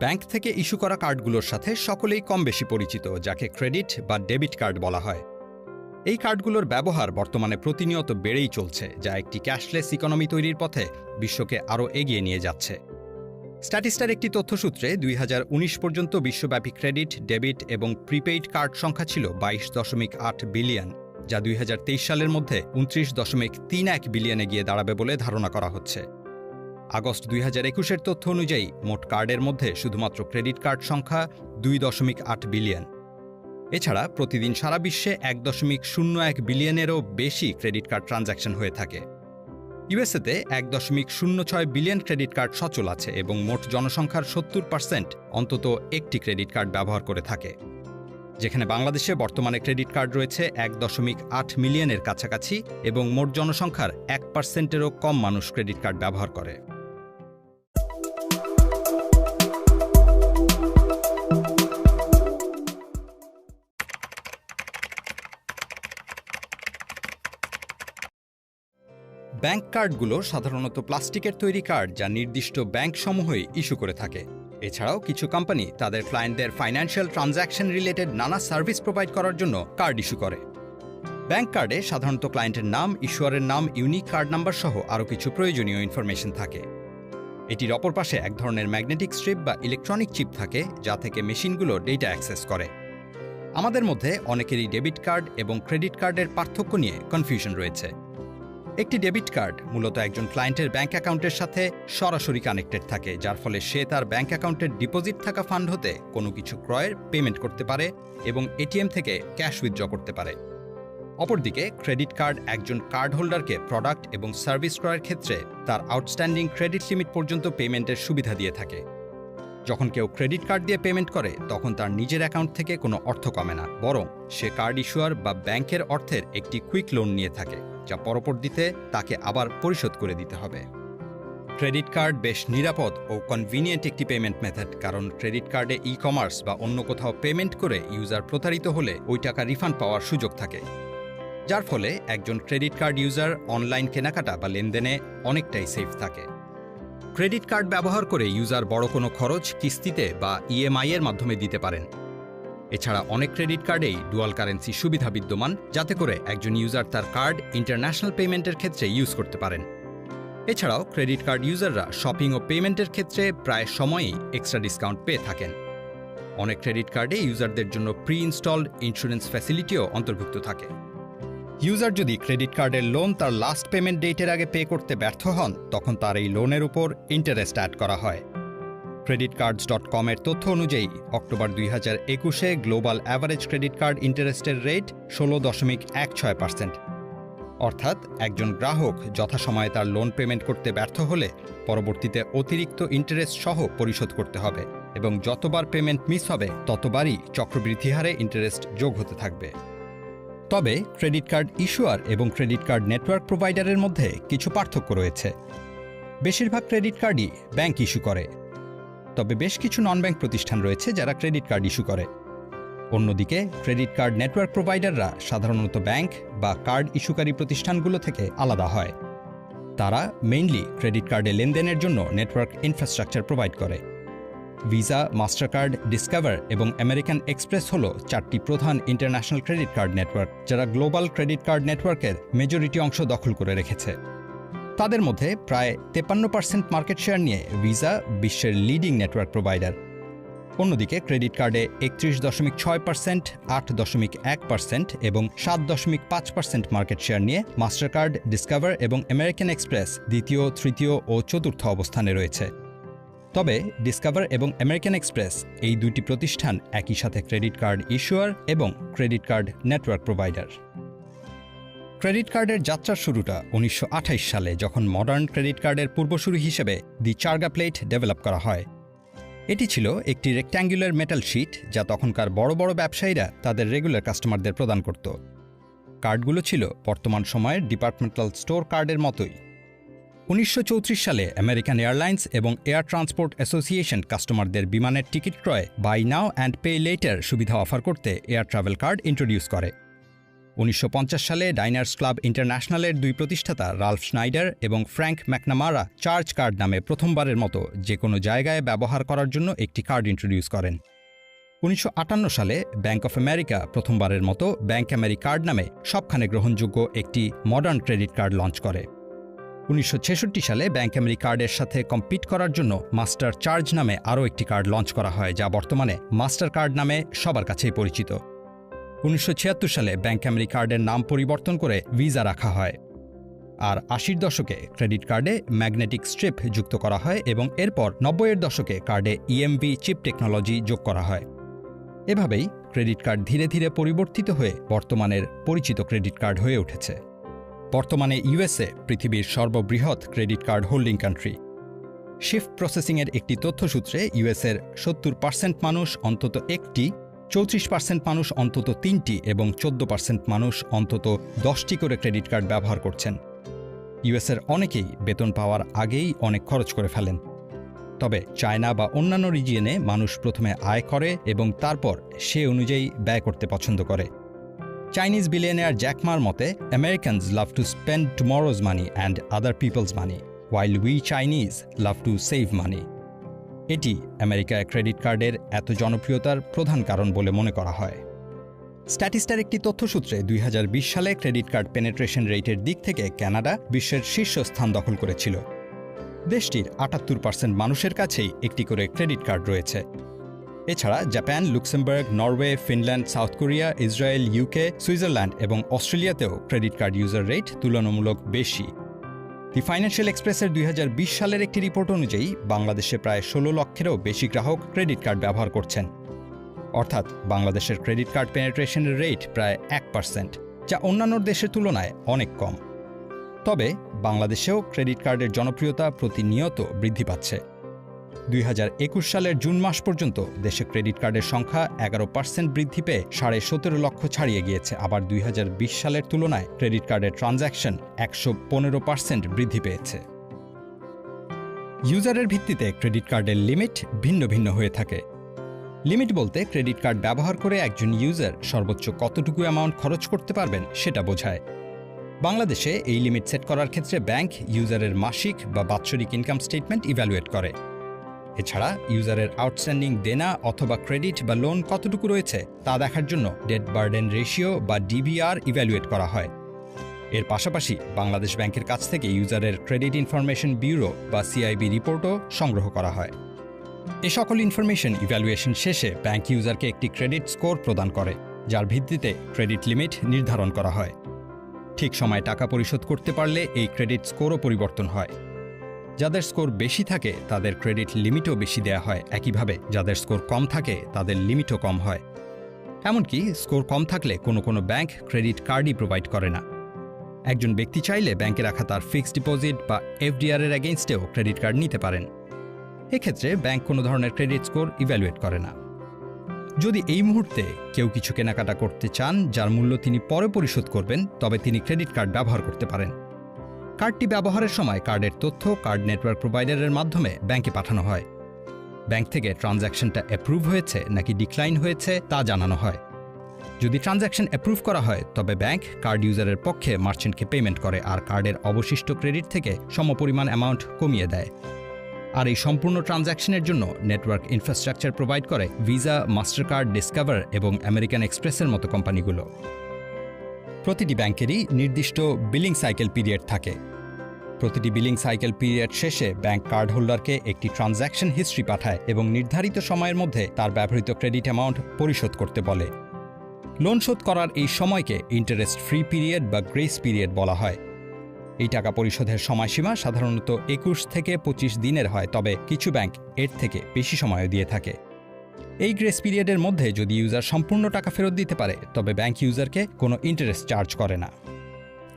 Bank থেকে issue করা কার্ডগুলোর সাথে সকলেই কম বেশি পরিচিত, যাকে ক্রেডিট বা ডেবিট কার্ড বলা হয়। এই কার্ডগুলোর ব্যবহার বর্তমানে প্রতিনিয়ত বেড়েই চলছে, যা একটি ক্যাশলেস ইকোনমি তৈরির পথে বিশ্বকে আরও এগিয়ে নিয়ে যাচ্ছে। স্ট্যাটিস্টার একটি তথ্যসূত্রে 2019 পর্যন্ত বিশ্বব্যাপী ক্রেডিট, ডেবিট এবং প্রিপেইড কার্ড সংখ্যা ছিল 22.8 বিলিয়ন, যা 2023 সালের মধ্যে 29.31 বিলিয়নে গিয়ে দাঁড়াবে বলে ধারণা করা হচ্ছে। আগস্ট 2021-এর তথ্য অনুযায়ী মোট কার্ডের মধ্যে শুধুমাত্র ক্রেডিট কার্ড সংখ্যা 2.8 বিলিয়ন। এছাড়া প্রতিদিন সারা বিশ্বে 1.01 বিলিয়নেরও বেশি ক্রেডিট কার্ড ট্রানজ্যাকশন হয়ে থাকে। ইউএসএতে 1.06 বিলিয়ন ক্রেডিট কার্ড সচল আছে এবং মোট জনসংখ্যার 70% অন্তত একটি ক্রেডিট কার্ড ব্যবহার করে থাকে, যেখানে বাংলাদেশে বর্তমানে ক্রেডিট কার্ড রয়েছে 1.8 মিলিয়নের কাছাকাছি এবং মোট জনসংখ্যার 1%-এরও কম মানুষ ক্রেডিট কার্ড ব্যবহার করে। ব্যাংক কার্ডগুলো সাধারণত প্লাস্টিকের তৈরি কার্ড, যা নির্দিষ্ট ব্যাংকসমূহই ইস্যু করে থাকে। এছাড়াও কিছু কোম্পানি তাদের ক্লায়েন্টদের ফাইন্যান্সিয়াল ট্রানজ্যাকশন রিলেটেড নানা সার্ভিস প্রোভাইড করার জন্য কার্ড ইস্যু করে। ব্যাংক কার্ডে সাধারণত ক্লায়েন্টের নাম, ইস্যুয়ারের নাম, ইউনিক কার্ড নাম্বার সহ আরও কিছু প্রয়োজনীয় ইনফরমেশন থাকে। এটির অপর পাশে এক ধরনের ম্যাগনেটিক স্ট্রিপ বা ইলেকট্রনিক চিপ থাকে, যা থেকে মেশিনগুলো ডেটা অ্যাক্সেস করে। আমাদের মধ্যে অনেকেরই ডেবিট কার্ড এবং ক্রেডিট কার্ডের পার্থক্য নিয়ে কনফিউশন রয়েছে। একটি ডেবিট কার্ড মূলত একজন ক্লায়েন্টের ব্যাংক অ্যাকাউন্টের সাথে সরাসরি কানেক্টেড থাকে, যার ফলে সে তার ব্যাংক অ্যাকাউন্টের ডিপোজিট থাকা ফান্ড হতে কোনো কিছু ক্রয়ের পেমেন্ট করতে পারে এবং এটিএম থেকে ক্যাশ উইথড্র করতে পারে। অপরদিকে ক্রেডিট কার্ড একজন কার্ড হোল্ডারকে প্রোডাক্ট এবং সার্ভিস ক্রয়ের ক্ষেত্রে তার আউটস্ট্যান্ডিং ক্রেডিট লিমিট পর্যন্ত পেমেন্টের সুবিধা দিয়ে থাকে। যখন কেউ ক্রেডিট কার্ড দিয়ে পেমেন্ট করে, তখন তার নিজের অ্যাকাউন্ট থেকে কোনো অর্থ কমে না, বরং সে কার্ড ইস্যুয়ার বা ব্যাংকের অর্থের একটি কুইক লোন নিয়ে থাকে, যা পরবর্তীতে তাকে আবার পরিশোধ করে দিতে হবে। ক্রেডিট কার্ড বেশ নিরাপদ ও কনভিনিয়েন্ট একটি পেমেন্ট মেথড, কারণ ক্রেডিট কার্ডে ই-কমার্স বা অন্য কোথাও পেমেন্ট করে ইউজার প্রতারিত হলে ওই টাকা রিফান্ড পাওয়ার সুযোগ থাকে, যার ফলে একজন ক্রেডিট কার্ড ইউজার অনলাইন কেনাকাটা বা লেনদেনে অনেকটাই সেফ থাকে। ক্রেডিট কার্ড ব্যবহার করে ইউজার বড় কোনো খরচ কিস্তিতে বা ইএমআই এর মাধ্যমে দিতে পারেন। এছাড়া অনেক ক্রেডিট কার্ডেই ডুয়াল কারেন্সি সুবিধা বিদ্যমান, যাতে করে একজন ইউজার তার কার্ড ইন্টারন্যাশনাল পেমেন্টের ক্ষেত্রে ইউজ করতে পারেন। এছাড়াও ক্রেডিট কার্ড ইউজাররা শপিং ও পেমেন্টের ক্ষেত্রে প্রায় সময়ই এক্সট্রা ডিসকাউন্ট পেয়ে থাকেন। অনেক ক্রেডিট কার্ডে ইউজারদের জন্য প্রি ইনস্টলড ইন্স্যুরেন্স ফ্যাসিলিটিও অন্তর্ভুক্ত থাকে। ইউজার যদি ক্রেডিট কার্ডের লোন তার লাস্ট পেমেন্ট ডেটের আগে পে করতে ব্যর্থ হন, তখন তার এই লোনের উপর ইন্টারেস্ট অ্যাড করা হয়। creditcards.com এর তথ্য অনুযায়ী অক্টোবর 2021-এ গ্লোবাল অ্যাভারেজ ক্রেডিট কার্ড ইন্টারেস্টের রেট 16.16%। অর্থাৎ একজন গ্রাহক যথাসময়ে তার লোন পেমেন্ট করতে ব্যর্থ হলে পরবর্তীতে অতিরিক্ত ইন্টারেস্ট সহ পরিশোধ করতে হবে এবং যতবার পেমেন্ট মিস হবে ততবারই চক্রবৃদ্ধি হারে ইন্টারেস্ট যোগ হতে থাকবে। তবে ক্রেডিট কার্ড ইস্যুয়ার এবং ক্রেডিট কার্ড নেটওয়ার্ক প্রোভাইডারের মধ্যে কিছু পার্থক্য রয়েছে। বেশিরভাগ ক্রেডিট কার্ডই ব্যাংক ইস্যু করে, তবে বেশ কিছু নন ব্যাংক প্রতিষ্ঠান রয়েছে যারা ক্রেডিট কার্ড ইস্যু করে। অন্যদিকে ক্রেডিট কার্ড নেটওয়ার্ক প্রোভাইডাররা সাধারণত ব্যাংক বা কার্ড ইস্যুকারী প্রতিষ্ঠানগুলো থেকে আলাদা হয়। তারা মেইনলি ক্রেডিট কার্ডে লেনদেনের জন্য নেটওয়ার্ক ইনফ্রাস্ট্রাকচার প্রোভাইড করে। ভিসা, মাস্টারকার্ড, ডিসকভার এবং আমেরিকান এক্সপ্রেস হল 4টি প্রধান ইন্টারন্যাশনাল ক্রেডিট কার্ড নেটওয়ার্ক, যারা গ্লোবাল ক্রেডিট কার্ড নেটওয়ার্কের মেজরিটি অংশ দখল করে রেখেছে। তাদের মধ্যে প্রায় 53% মার্কেট শেয়ার নিয়ে ভিসা বিশ্বের লিডিং নেটওয়ার্ক প্রোভাইডার। অন্যদিকে ক্রেডিট কার্ডে 31.6%, 8.1% এবং 7.5% মার্কেট শেয়ার নিয়ে মাস্টারকার্ড, ডিসকভার এবং আমেরিকান এক্সপ্রেস দ্বিতীয়, তৃতীয় ও চতুর্থ অবস্থানে রয়েছে। তবে ডিসকভার এবং আমেরিকান এক্সপ্রেস এই দুটি প্রতিষ্ঠান একই সাথে ক্রেডিট কার্ড ইস্যুয়ার এবং credit card network provider. Credit কার্ডের যাত্রার শুরুটা 1928 সালে, যখন মডার্ন ক্রেডিট কার্ডের পূর্বসূরি হিসেবে দি চার্গা প্লেট ডেভেলপ করা হয়। এটি ছিল একটি রেক্ট্যাঙ্গুলার মেটাল শিট, যা তখনকার বড় বড় ব্যবসায়ীরা তাদের রেগুলার কাস্টমারদের প্রদান করত। কার্ডগুলো ছিল বর্তমান সময়ের ডিপার্টমেন্টাল স্টোর কার্ডের মতোই। 1934 সালে আমেরিকান এয়ারলাইন্স এবং এয়ার ট্রান্সপোর্ট অ্যাসোসিয়েশন কাস্টমারদের বিমানের টিকিট ক্রয়ে buy now and pay later সুবিধা অফার করতে এয়ার ট্রাভেল কার্ড ইন্ট্রোডিউস করে। 1950 সালে ডাইনার্স ক্লাব ইন্টারন্যাশনালের 2 প্রতিষ্ঠাতা রাল্ফ স্নাইডার এবং ফ্র্যাঙ্ক ম্যাকনামারা চার্জ কার্ড নামে প্রথমবারের মতো যে কোনো জায়গায় ব্যবহার করার জন্য একটি কার্ড ইন্ট্রোডিউস করেন। 1958 সালে ব্যাংক অফ আমেরিকা প্রথমবারের মতো ব্যাংক আমেরিকার্ড নামে সবখানে গ্রহণযোগ্য একটি মডার্ন ক্রেডিট কার্ড লঞ্চ করে। 1966 সালে ব্যাংক আমেরিকার্ডের সাথে কম্পিট করার জন্য মাস্টার চার্জ নামে আরও একটি কার্ড লঞ্চ করা হয়, যা বর্তমানে মাস্টার কার্ড নামে সবার কাছেই পরিচিত। 1976 সালে ব্যাংক আমেরিকার্ডের নাম পরিবর্তন করে ভিসা রাখা হয়। আর 80-এর দশকে ক্রেডিট কার্ডে ম্যাগনেটিক স্ট্রিপ যুক্ত করা হয় এবং এরপর 90-এর দশকে কার্ডে ইএমভি চিপ টেকনোলজি যোগ করা হয়। এভাবেই ক্রেডিট কার্ড ধীরে ধীরে পরিবর্তিত হয়ে বর্তমানের পরিচিত ক্রেডিট কার্ড হয়ে উঠেছে। বর্তমানে ইউএসএ পৃথিবীর সর্ববৃহৎ credit card holding country. Shift প্রসেসিংয়ের একটি তথ্যসূত্রে ইউএসএর 70% মানুষ অন্তত একটি, 34% মানুষ অন্তত 3টি এবং 14% মানুষ অন্তত 10টি করে ক্রেডিট কার্ড ব্যবহার করছেন। ইউএসএর অনেকেই বেতন পাওয়ার আগেই অনেক খরচ করে ফেলেন। তবে চায়না বা অন্যান্য রিজিয়নে মানুষ প্রথমে আয় করে এবং তারপর সে অনুযায়ী ব্যয় করতে পছন্দ করে। চাইনিজ বিলিয়নিয়ার জ্যাক মার মতে, Americans love to spend tomorrow's money and other people's money, while we Chinese love to save money। এটি আমেরিকায় ক্রেডিট কার্ডের এত জনপ্রিয়তার প্রধান কারণ বলে মনে করা হয়। স্ট্যাটিস্টার একটি তথ্যসূত্রে 2020 সালে ক্রেডিট কার্ড পেনেট্রেশন রেটের দিক থেকে কানাডা বিশ্বের শীর্ষ স্থান দখল করেছিল। দেশটির 78% মানুষের কাছেই একটি করে ক্রেডিট কার্ড রয়েছে। এছাড়া Japan, Luxembourg, Norway, Finland, south Korea, Israel, UK, Switzerland এবং অস্ট্রেলিয়াতেও ক্রেডিট কার্ড ইউজার রেট তুলনামূলক বেশি। দি ফাইন্যান্সিয়াল এক্সপ্রেসের 2020 সালের একটি রিপোর্ট অনুযায়ী বাংলাদেশে প্রায় 16 লক্ষেরও বেশি গ্রাহক ক্রেডিট কার্ড ব্যবহার করছেন। অর্থাৎ বাংলাদেশের ক্রেডিট কার্ড পেনেট্রেশনের রেট প্রায় 1%, যা অন্যান্য দেশের তুলনায় অনেক কম। তবে বাংলাদেশেও ক্রেডিট কার্ডের জনপ্রিয়তা প্রতিনিয়ত বৃদ্ধি পাচ্ছে। 2021 সালের জুন মাস পর্যন্ত দেশে ক্রেডিট কার্ডের সংখ্যা 11% বৃদ্ধি পেয়ে 17.5 লক্ষ ছাড়িয়ে গিয়েছে। আবার 2020 সালের তুলনায় ক্রেডিট কার্ডের ট্রানজ্যাকশন 115% বৃদ্ধি পেয়েছে। ইউজারের ভিত্তিতে ক্রেডিট কার্ডের লিমিট ভিন্ন ভিন্ন হয়ে থাকে। লিমিট বলতে ক্রেডিট কার্ড ব্যবহার করে একজন ইউজার সর্বোচ্চ কতটুকু অ্যামাউন্ট খরচ করতে পারবেন সেটা বোঝায়। বাংলাদেশে এই লিমিট সেট করার ক্ষেত্রে ব্যাংক ইউজারের মাসিক বা বাৎসরিক ইনকাম স্টেটমেন্ট ইভ্যালুয়েট করে। এছাড়া ইউজারের আউটস্ট্যান্ডিং দেনা অথবা ক্রেডিট বা লোন কতটুকু রয়েছে তা দেখার জন্য ডেট বার্ডেন রেশিও বা ডিবিআর ইভ্যালুয়েট করা হয়। এর পাশাপাশি বাংলাদেশ ব্যাংকের কাছ থেকে ইউজারের ক্রেডিট ইনফরমেশন ব্যুরো বা সিআইবি রিপোর্টও সংগ্রহ করা হয়। এ সকল ইনফরমেশন ইভ্যালুয়েশন শেষে ব্যাংক ইউজারকে একটি ক্রেডিট স্কোর প্রদান করে, যার ভিত্তিতে ক্রেডিট লিমিট নির্ধারণ করা হয়। ঠিক সময়ে টাকা পরিশোধ করতে পারলে এই ক্রেডিট স্কোরও পরিবর্তন হয়। যাদের স্কোর বেশি থাকে তাদের ক্রেডিট লিমিটও বেশি দেয়া হয়। একইভাবে যাদের স্কোর কম থাকে তাদের লিমিটও কম হয়। এমনকি স্কোর কম থাকলে কোনো ব্যাংক ক্রেডিট কার্ডই প্রোভাইড করে না। একজন ব্যক্তি চাইলে ব্যাংকে রাখা তার ফিক্সড ডিপোজিট বা এফডিআর এর এগেইনস্টেও ক্রেডিট কার্ড নিতে পারেন। এক্ষেত্রে ব্যাংক কোনো ধরনের ক্রেডিট স্কোর ইভ্যালুয়েট করে না। যদি এই মুহূর্তে কেউ কিছু কেনাকাটা করতে চান যার মূল্য তিনি পরে পরিশোধ করবেন, তবে তিনি ক্রেডিট কার্ড ব্যবহার করতে পারেন। কার্ডটি ব্যবহারের সময় কার্ডের তথ্য কার্ড নেটওয়ার্ক প্রোভাইডারের মাধ্যমে ব্যাংকে পাঠানো হয়। ব্যাংক থেকে ট্রানজ্যাকশনটা অ্যাপ্রুভ হয়েছে নাকি ডিক্লাইন হয়েছে তা জানানো হয়। যদি ট্রানজ্যাকশন অ্যাপ্রুভ করা হয় তবে ব্যাংক কার্ড ইউজারের পক্ষে মার্চেন্টকে পেমেন্ট করে আর কার্ডের অবশিষ্ট ক্রেডিট থেকে সমপরিমাণ অ্যামাউন্ট কমিয়ে দেয়। আর এই সম্পূর্ণ ট্রানজ্যাকশনের জন্য নেটওয়ার্ক ইনফ্রাস্ট্রাকচার প্রোভাইড করে ভিসা, মাস্টারকার্ড, ডিসকভার এবং আমেরিকান এক্সপ্রেসের মতো কোম্পানিগুলো। প্রতিটি ব্যাংকেরই নির্দিষ্ট বিলিং সাইকেল পিরিয়ড থাকে। প্রতিটি বিলিং সাইকেল পিরিয়ড শেষে ব্যাংক কার্ড হোল্ডারকে একটি ট্রানজ্যাকশন হিস্ট্রি পাঠায় এবং নির্ধারিত সময়ের মধ্যে তার ব্যবহৃত ক্রেডিট অ্যামাউন্ট পরিশোধ করতে বলে। লোন শোধ করার এই সময়কে ইন্টারেস্ট ফ্রি পিরিয়ড বা গ্রেস পিরিয়ড বলা হয়। এই টাকা পরিশোধের সময়সীমা সাধারণত 21 থেকে 25 দিনের হয়, তবে কিছু ব্যাংক এর থেকে বেশি সময়ও দিয়ে থাকে। এই গ্রেস পিরিয়ডের মধ্যে যদি ইউজার সম্পূর্ণ টাকা ফেরত দিতে পারে তবে ব্যাংক ইউজারকে কোনো ইন্টারেস্ট চার্জ করে না।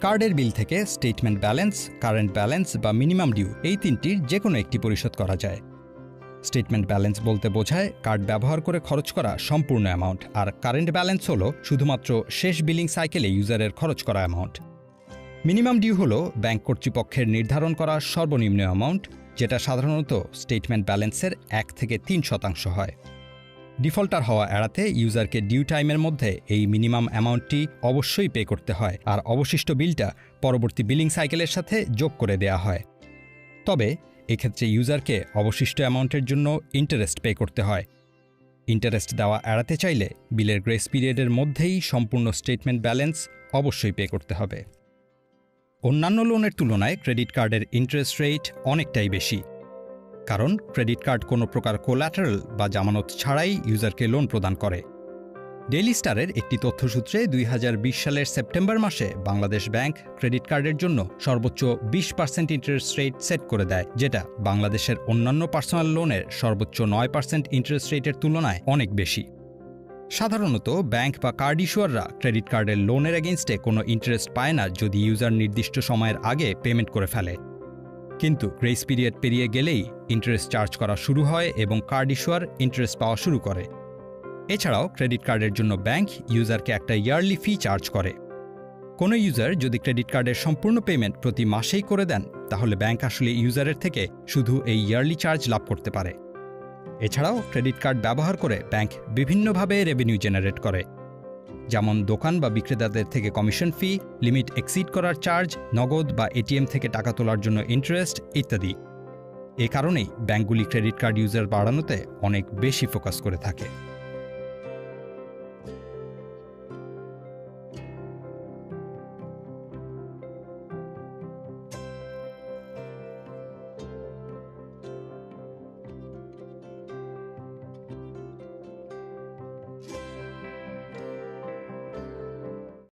কার্ডের বিল থেকে স্টেটমেন্ট ব্যালেন্স, কারেন্ট ব্যালেন্স বা মিনিমাম ডিউ এই তিনটির যে কোনো একটি পরিশোধ করা যায়। স্টেটমেন্ট ব্যালেন্স বলতে বোঝায় কার্ড ব্যবহার করে খরচ করা সম্পূর্ণ অ্যামাউন্ট, আর কারেন্ট ব্যালেন্স হলো শুধুমাত্র শেষ বিলিং সাইকেলে ইউজারের খরচ করা অ্যামাউন্ট। মিনিমাম ডিউ হলো ব্যাংক কর্তৃপক্ষের নির্ধারণ করা সর্বনিম্ন অ্যামাউন্ট, যেটা সাধারণত স্টেটমেন্ট ব্যালেন্সের 1 থেকে 3% হয়। ডিফল্টার হওয়া এড়াতে ইউজারকে ডিউ টাইমের মধ্যে এই মিনিমাম অ্যামাউন্টটি অবশ্যই পে করতে হয়, আর অবশিষ্ট বিলটা পরবর্তী বিলিং সাইকেলের সাথে যোগ করে দেয়া হয়। তবে এক্ষেত্রে ইউজারকে অবশিষ্ট অ্যামাউন্টের জন্য ইন্টারেস্ট পে করতে হয়। ইন্টারেস্ট দেওয়া এড়াতে চাইলে বিলের গ্রেস পিরিয়ডের মধ্যেই সম্পূর্ণ স্টেটমেন্ট ব্যালেন্স অবশ্যই পে করতে হবে। অন্যান্য লোনের তুলনায় ক্রেডিট কার্ডের ইন্টারেস্ট রেট অনেকটাই বেশি, কারণ ক্রেডিট কার্ড কোনো প্রকার কোল্যাটারাল বা জামানত ছাড়াই ইউজারকে লোন প্রদান করে। ডেইলি স্টারের একটি তথ্যসূত্রে 2020 সালের সেপ্টেম্বর মাসে বাংলাদেশ ব্যাংক ক্রেডিট কার্ডের জন্য সর্বোচ্চ 20% ইন্টারেস্ট রেট সেট করে দেয়, যেটা বাংলাদেশের অন্যান্য পার্সোনাল লোনের সর্বোচ্চ 9% ইন্টারেস্ট রেটের তুলনায় অনেক বেশি। সাধারণত ব্যাংক বা কার্ড ইস্যুয়াররা ক্রেডিট কার্ডের লোনের এগেইনস্টে কোনো ইন্টারেস্ট পায় না যদি ইউজার নির্দিষ্ট সময়ের আগে পেমেন্ট করে ফেলে। কিন্তু গ্রেস পিরিয়ড পেরিয়ে গেলেই ইন্টারেস্ট চার্জ করা শুরু হয় এবং কার্ড ইস্যুয়ার ইন্টারেস্ট পাওয়া শুরু করে। এছাড়াও ক্রেডিট কার্ডের জন্য ব্যাংক ইউজারকে একটা ইয়ারলি ফি চার্জ করে। কোনো ইউজার যদি ক্রেডিট কার্ডের সম্পূর্ণ পেমেন্ট প্রতি মাসেই করে দেন, তাহলে ব্যাংক আসলে ইউজারের থেকে শুধু এই ইয়ারলি চার্জ লাভ করতে পারে। এছাড়াও ক্রেডিট কার্ড ব্যবহার করে ব্যাংক বিভিন্নভাবে রেভিনিউ জেনারেট করে, যেমন দোকান বা বিক্রেতাদের থেকে কমিশন ফি, লিমিট এক্সিড করার চার্জ, নগদ বা এটিএম থেকে টাকা তোলার জন্য ইন্টারেস্ট ইত্যাদি। এ কারণেই ব্যাংকগুলি ক্রেডিট কার্ড ইউজার বাড়ানোতে অনেক বেশি ফোকাস করে থাকে।